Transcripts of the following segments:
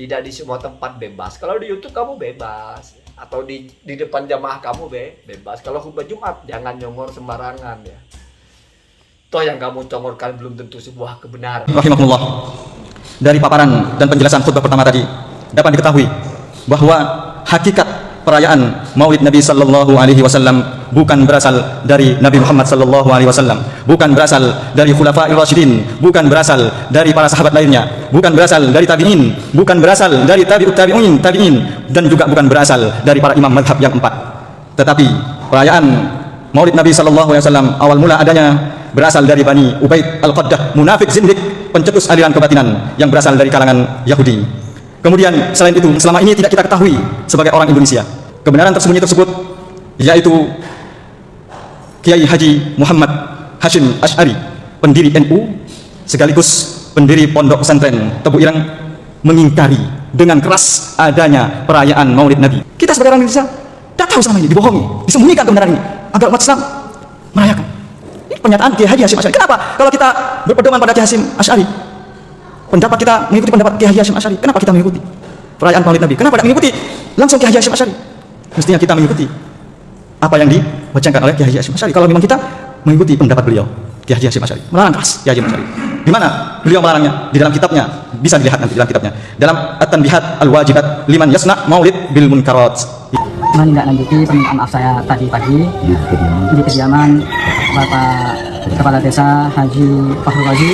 Tidak di semua tempat bebas. Kalau di YouTube kamu bebas, atau di depan jamaah kamu bebas. Kalau khutbah Jumat jangan nyongor sembarangan ya. Toh yang kamu congorkan belum tentu sebuah kebenaran. Rahimahullah, dari paparan dan penjelasan khutbah pertama tadi dapat diketahui bahwa hakikat perayaan Maulid Nabi sallallahu alaihi wasallam bukan berasal dari Nabi Muhammad sallallahu alaihi wasallam, bukan berasal dari khulafa'ir rasyidin, bukan berasal dari para sahabat lainnya, bukan berasal dari tabi'in, bukan berasal dari tabi'in, dan juga bukan berasal dari para imam mazhab yang empat. Tetapi perayaan Maulid Nabi sallallahu alaihi wasallam awal mula adanya berasal dari Bani Ubaid Al-Qaddah, munafik zindik, pencetus aliran kebatinan yang berasal dari kalangan Yahudi. Kemudian selain itu, selama ini tidak kita ketahui sebagai orang Indonesia kebenaran tersembunyi tersebut, yaitu Kiai Haji Muhammad Hashim Asy'ari, pendiri NU sekaligus pendiri Pondok Pesantren Tebu Ireng, mengingkari dengan keras adanya perayaan Maulid Nabi. Kita sebagai orang Indonesia tidak tahu selama ini, dibohongi, disembunyikan kebenaran ini agar umat Islam merayakan. Ini pernyataan Kiai Haji Hashim Asy'ari. Kenapa kalau kita berpedoman pada Kiai Hashim Asy'ari, pendapat kita mengikuti pendapat Kiai Haji Hashim Asy'ari, kenapa kita mengikuti perayaan Maulid Nabi? Kenapa tidak mengikuti langsung Kiai Haji Hashim Asy'ari? Mestinya kita mengikuti apa yang dibacakan oleh Kiai Haji Hashim Asy'ari. Kalau memang kita mengikuti pendapat beliau, Kiai Haji Hashim Asy'ari melarang keras Kiai Haji Asy'ari. Di mana beliau melarangnya? Di dalam kitabnya, bisa dilihat nanti di dalam kitabnya, dalam At-Tanbihat Al-Wajibat Liman Yasna Maulid Bil Munkarat. Menindaklanjuti permintaan maaf saya tadi pagi di kediaman Bapak Kepala Desa Haji Fakhrul Razi.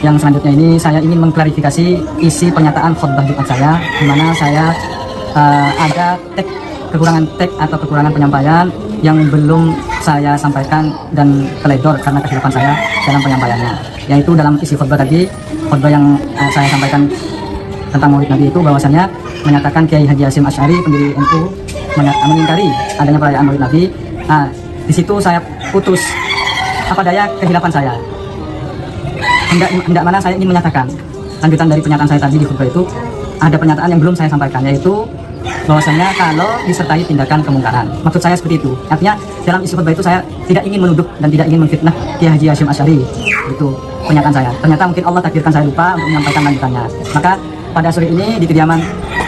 Yang selanjutnya ini saya ingin mengklarifikasi isi pernyataan khutbah Jumat saya, di mana saya ada kekurangan teks atau kekurangan penyampaian yang belum saya sampaikan dan teledor karena kesilapan saya dalam penyampaiannya. Yaitu dalam isi khutbah tadi, khutbah yang saya sampaikan tentang Maulid Nabi itu bahwasanya menyatakan Kiai Haji Hashim Asy'ari pendiri NU mengingkari adanya perayaan Maulid Nabi. Nah, di situ saya putus apa daya kehilapan saya. Hendak mana saya ingin menyatakan lanjutan dari pernyataan saya tadi di khutbah itu, ada pernyataan yang belum saya sampaikan, yaitu bahwasanya kalau disertai tindakan kemungkaran. Maksud saya seperti itu. Artinya dalam isi khutbah itu saya tidak ingin menuduh dan tidak ingin menfitnah Kiai Haji Hashim Asy'ari. Itu pernyataan saya. Ternyata mungkin Allah takdirkan saya lupa untuk menyampaikan lanjutannya. Maka pada sore ini di kediaman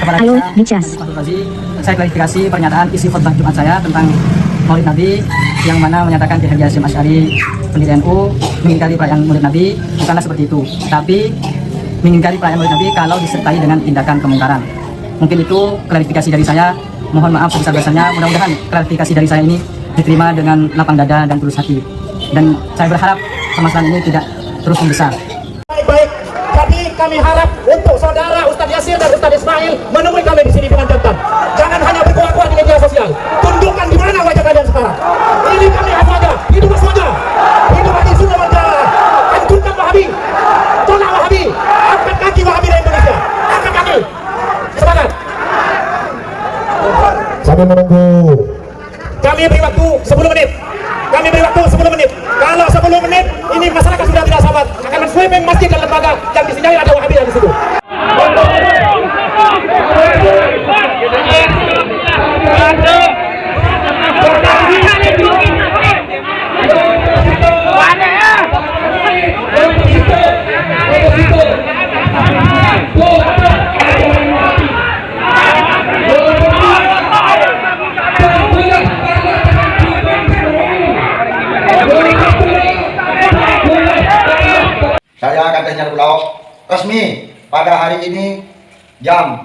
Kepala Desa Fakhrul Razi, saya klarifikasi pernyataan isi khutbah Jumat saya tentang Maulid Nabi, yang mana menyatakan Kiai Haji Hashim Asy'ari pendiri NU mengingkari perayaan Maulid Nabi bukanlah seperti itu, tapi mengingkari perayaan Maulid Nabi kalau disertai dengan tindakan kemungkaran. Mungkin itu klarifikasi dari saya. Mohon maaf sebesar-besarnya. Mudah-mudahan klarifikasi dari saya ini diterima dengan lapang dada dan tulus hati. Dan saya berharap permasalahan ini tidak terus membesar. Baik-baik, jadi kami harap untuk saudara Ustadz Yasir dan Ustadz Ismail menemui kami di sini dengan jantan. Jangan hanya berkuah-kuah di media sosial. Tunjukkan di mana wajah kalian sekarang. Ini kami wajah, hidup wajah, hidup Haji Sunnah wal Jamaah. Hancurkan Wahabi, tolak Wahabi, angkat kaki Wahabi dari Indonesia, angkat kaki. Semangat. Sambil menunggu. Kami beri waktu 10 menit. Kami beri waktu 10 menit. Kalau 10 menit ini masyarakat sudah tidak sabar, akan men-sweeping masjid dan lembaga yang disini ada Wahabi di situ. Saya katanya Pulau resmi pada hari ini jam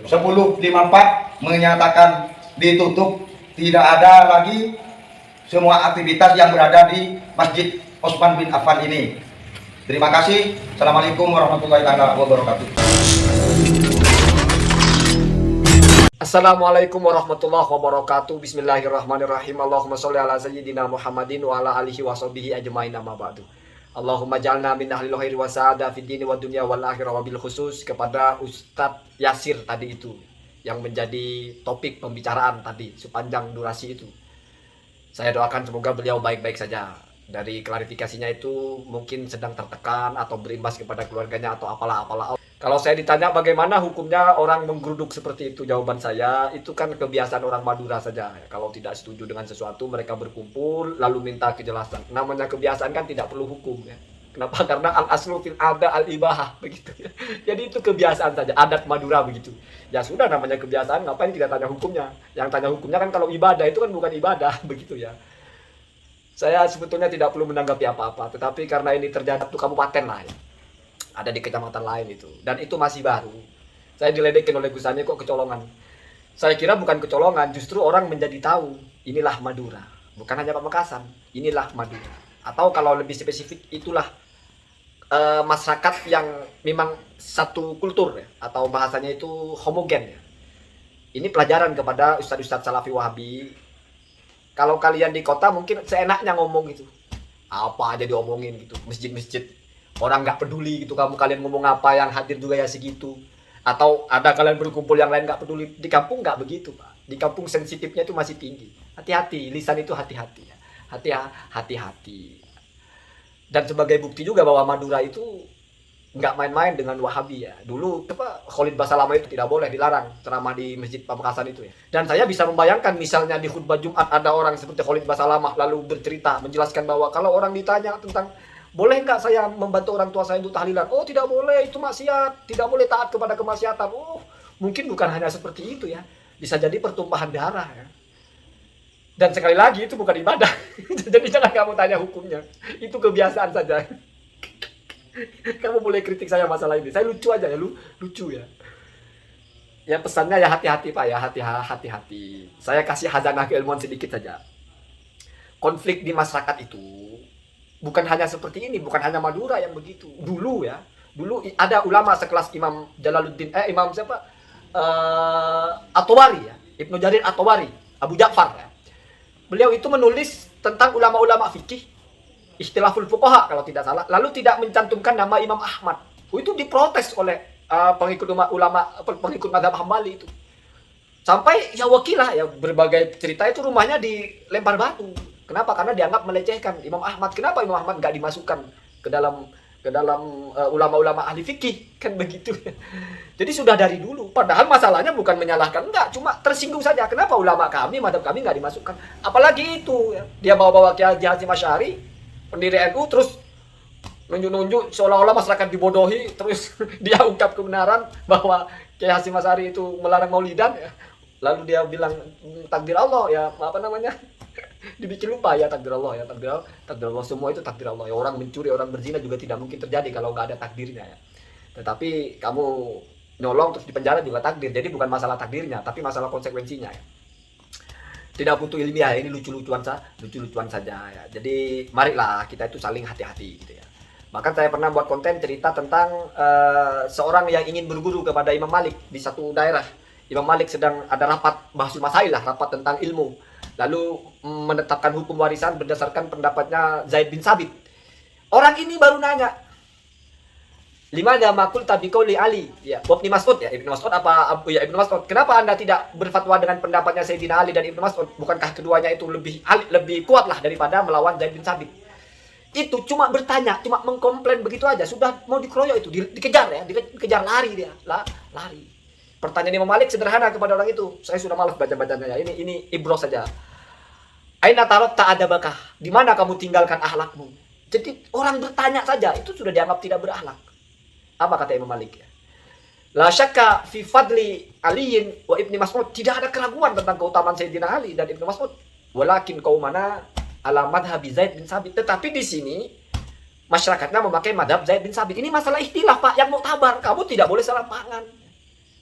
10.54 menyatakan ditutup, tidak ada lagi semua aktivitas yang berada di Masjid Utsman bin Affan ini. Terima kasih. Assalamualaikum warahmatullahi wabarakatuh. Assalamualaikum warahmatullahi wabarakatuh. Bismillahirrahmanirrahim. Allahumma sholli ala sayyidina Muhammadin wa ala alihi wa sahbihi ajmain, amma ba'du. Allahumma ja'alna min ahlil khairi wa sa'ada fid dini wa dunya wal akhirah, wabil khusus kepada Ustadz Yasir tadi itu yang menjadi topik pembicaraan tadi sepanjang durasi itu. Saya doakan semoga beliau baik-baik saja. Dari klarifikasinya itu mungkin sedang tertekan atau berimbas kepada keluarganya atau apalah. Kalau saya ditanya bagaimana hukumnya orang menggeruduk seperti itu, jawaban saya itu kan kebiasaan orang Madura saja. Kalau tidak setuju dengan sesuatu mereka berkumpul lalu minta kejelasan. Namanya kebiasaan kan tidak perlu hukum ya. Kenapa? Karena al-aslu fil ada al-ibahah begitu ya. Jadi itu kebiasaan saja, adat Madura begitu. Ya sudah, namanya kebiasaan, ngapain kita tanya hukumnya? Yang tanya hukumnya kan kalau ibadah itu kan bukan ibadah begitu ya. Saya sebetulnya tidak perlu menanggapi apa-apa, tetapi karena ini terjadi satu kabupaten lain, ada di kecamatan lain itu, dan itu masih baru. Saya diledekin oleh Gusani kok kecolongan. Saya kira bukan kecolongan, justru orang menjadi tahu inilah Madura. Bukan hanya Pamekasan, inilah Madura. Atau kalau lebih spesifik, itulah masyarakat yang memang satu kultur ya, atau bahasanya itu homogen ya. Ini pelajaran kepada ustadz-ustadz Salafi Wahabi. Kalau kalian di kota mungkin seenaknya ngomong gitu, apa aja diomongin gitu, masjid-masjid orang nggak peduli gitu, kalian ngomong apa yang hadir juga ya segitu. Atau ada kalian berkumpul yang lain nggak peduli. Di kampung nggak begitu Pak, di kampung sensitifnya itu masih tinggi. Hati-hati, lisan itu hati-hati ya, hati-hati. Dan sebagai bukti juga bahwa Madura itu nggak main-main dengan Wahabi ya. Dulu Khalid Basalamah itu tidak boleh, dilarang ceramah di Masjid Pamekasan itu ya. Dan saya bisa membayangkan misalnya di khutbah Jumat ada orang seperti Khalid Basalamah lalu bercerita menjelaskan bahwa kalau orang ditanya tentang boleh nggak saya membantu orang tua saya untuk tahlilan, oh tidak boleh, itu maksiat, tidak boleh taat kepada kemaksiatan. Oh mungkin bukan hanya seperti itu ya, bisa jadi pertumpahan darah ya. Dan sekali lagi itu bukan ibadah. Jadi jangan kamu tanya hukumnya, itu kebiasaan saja. Kamu boleh kritik saya masalah ini, saya lucu aja ya, lucu ya. Ya pesannya ya hati-hati Pak ya, hati-hati. Saya kasih hazanah keilmuan sedikit saja. Konflik di masyarakat itu bukan hanya seperti ini, bukan hanya Madura yang begitu. Dulu ya, dulu ada ulama sekelas Imam Jalaluddin, Imam siapa? At-Tabari ya, Ibnu Jarir At-Tabari, Abu Ja'far ya. Beliau itu menulis tentang ulama-ulama fikih, Ikhtilaful Fuqaha kalau tidak salah, lalu tidak mencantumkan nama Imam Ahmad. Itu diprotes oleh pengikut mazhab Hambali itu. Sampai ya wakilah ya, berbagai cerita itu rumahnya dilempar batu. Kenapa? Karena dianggap melecehkan Imam Ahmad. Kenapa Imam Ahmad nggak dimasukkan ke dalam ulama-ulama ahli fikih, kan begitu. Jadi sudah dari dulu. Padahal masalahnya bukan menyalahkan, enggak, cuma tersinggung saja. Kenapa ulama kami, madhab kami nggak dimasukkan? Apalagi itu ya, dia bawa-bawa Kiai Haji Hasyim Asy'ari, pendiri NU, terus nunjuk-nunjuk seolah-olah masyarakat dibodohi, terus dia ungkap kebenaran bahwa Kiai Hasyim Asy'ari itu melarang maulidan ya. Lalu dia bilang takdir Allah ya, apa namanya? Dibikin lupa ya, takdir Allah ya, takdir Allah, semua itu takdir Allah ya. Orang mencuri, orang berzina juga tidak mungkin terjadi kalau nggak ada takdirnya ya. Tetapi kamu nyolong terus dipenjara juga takdir. Jadi bukan masalah takdirnya, tapi masalah konsekuensinya ya. Tidak butuh ilmiah, ini lucu-lucuan saja ya. Jadi marilah kita itu saling hati-hati gitu ya. Bahkan saya pernah buat konten cerita tentang seorang yang ingin berguru kepada Imam Malik di satu daerah. Imam Malik sedang ada rapat bahsul masail lah, rapat tentang ilmu. Lalu menetapkan hukum warisan berdasarkan pendapatnya Zaid bin Sabit. Orang ini baru nanya, Limana makul tabiqau li Ali ya, Ibnu Mas'ud ya, Ibnu Mas'ud apa ya, Ibnu Mas'ud. Kenapa Anda tidak berfatwa dengan pendapatnya Sayyidina Ali dan Ibnu Mas'ud? Bukankah keduanya itu lebih kuatlah daripada melawan Zaid bin Sabit? Itu cuma bertanya, cuma mengkomplain begitu aja, sudah mau dikeroyok itu, dikejar ya, dikejar, lari dia, lari. Pertanyaan Imam Malik sederhana kepada orang itu. Saya sudah malas baca-bacanya ya. Ini ibroh saja. Aina tarot tak ada bakah. Di mana kamu tinggalkan akhlakmu? Jadi orang bertanya saja itu sudah dianggap tidak berakhlak. Apa kata Imam Malik ya? La syakka fi fadli Aliin wa Ibni Mas'ud. Tidak ada keraguan tentang keutamaan Sayyidina Ali dan Ibnu Mas'ud. Walakin qaumana ala madhhabi Zaid bin Sabit. Tetapi di sini masyarakatnya memakai madhab Zaid bin Sabit. Ini masalah ikhtilaf Pak, yang muktabar. Kamu tidak boleh salah pangan.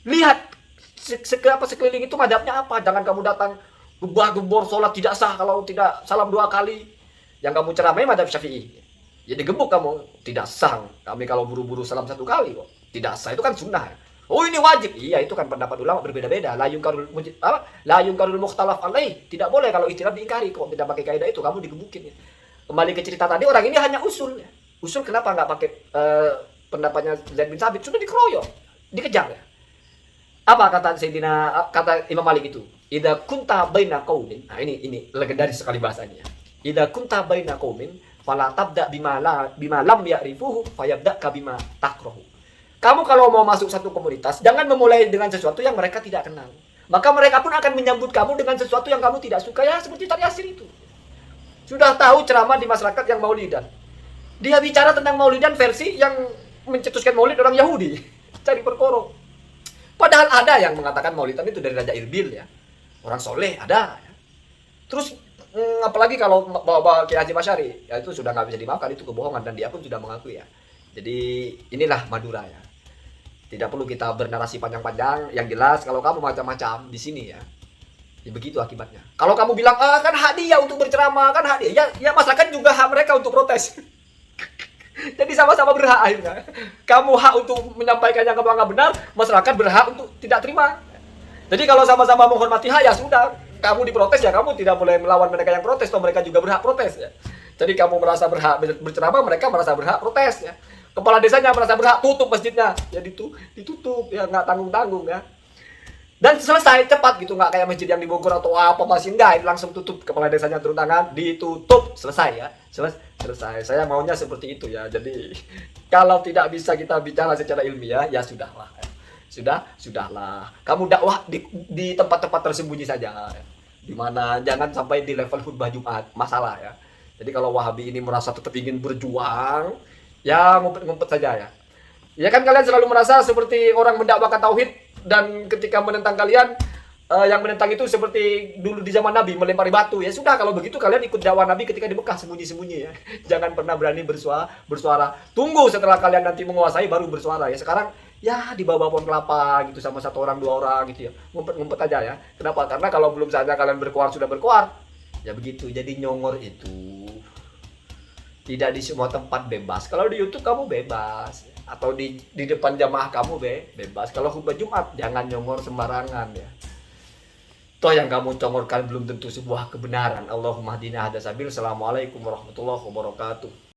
Lihat sekeliling itu madhabnya apa. Jangan kamu datang gebor sholat tidak sah kalau tidak salam 2 kali. Yang kamu ceramai madhab Syafi'i. Jadi gebuk kamu, tidak sah. Kami kalau buru-buru salam 1 kali kok. Tidak sah, itu kan sunnah. Oh ini wajib. Iya, itu kan pendapat ulama berbeda-beda. La yungkarul mukhtalaf alaih. Tidak boleh kalau ikhtilaf diingkari. Kok tidak pakai kaidah itu kamu digebukin ya. Kembali ke cerita tadi, orang ini hanya usul ya. Usul kenapa nggak pakai pendapatnya Zaid bin Sabit? Sudah dikeroyok, dikejar ya. Apa kata kata Imam Malik itu? Idza kunta baina qaumin. Nah, ini legendaris sekali bahasanya. Idza kunta baina qaumin fala tabda bima lam ya'rifuhu fayabda'ka bima takrahu. Kamu kalau mau masuk satu komunitas, jangan memulai dengan sesuatu yang mereka tidak kenal. Maka mereka pun akan menyambut kamu dengan sesuatu yang kamu tidak suka, ya seperti tadi Yasir itu. Sudah tahu ceramah di masyarakat yang maulidan. Dia bicara tentang maulidan versi yang mencetuskan maulid orang Yahudi. Cari perkara. Padahal ada yang mengatakan maulidan itu dari Raja Irbil ya. Orang soleh ada. Terus apalagi kalau bawa Kiai Haji Masyari, ya itu sudah nggak bisa dimaafkan, itu kebohongan dan dia pun sudah mengakui ya. Jadi inilah Madura ya. Tidak perlu kita bernarasi panjang-panjang. Yang jelas kalau kamu macam-macam di sini ya, ya begitu akibatnya. Kalau kamu bilang kan hadiah untuk berceramah, kan hadiah, ya masyarakat juga hak mereka untuk protes. Jadi sama-sama berhak akhirnya. Kamu hak untuk menyampaikan yang kamu anggap benar, masyarakat berhak untuk tidak terima. Jadi kalau sama-sama menghormati hak ya sudah. Kamu diprotes ya kamu tidak boleh melawan mereka yang protes, toh mereka juga berhak protes ya. Jadi kamu merasa berhak berceramah, mereka merasa berhak protes ya. Kepala desanya merasa berhak tutup masjidnya, ya ditutup ya, nggak tanggung-tanggung ya. Dan selesai cepat gitu, nggak kayak masjid yang di Bogor atau apa masih enggak, langsung tutup, kepala desanya turun tangan, ditutup, selesai ya. Selesai. Saya maunya seperti itu ya. Jadi kalau tidak bisa kita bicara secara ilmiah ya sudahlah. Sudahlah. Kamu dakwah di tempat-tempat tersembunyi saja. Di mana jangan sampai di level khutbah Jumat, masalah ya. Jadi kalau Wahabi ini merasa tetap ingin berjuang, ya ngumpet-ngumpet saja ya. Ya kan kalian selalu merasa seperti orang mendakwakan tauhid, dan ketika menentang kalian yang menentang itu seperti dulu di zaman Nabi melempari batu. Ya sudah, kalau begitu kalian ikut dakwah Nabi ketika di Mekah sembunyi-sembunyi ya. Jangan pernah berani bersuara. Tunggu setelah kalian nanti menguasai baru bersuara ya. Sekarang ya di bawah pohon kelapa gitu sama satu orang dua orang gitu ya. Ngumpet-ngumpet aja ya. Kenapa? Karena kalau belum saatnya kalian berkoar sudah berkoar. Ya begitu. Jadi nyongor itu tidak di semua tempat bebas. Kalau di YouTube kamu bebas, atau di depan jamaah kamu bebas. Kalau khutbah Jumat jangan nyongor sembarangan ya. Toh yang kamu congorkan belum tentu sebuah kebenaran. Allahumma hdina hada sabil. Assalamualaikum warahmatullahi wabarakatuh.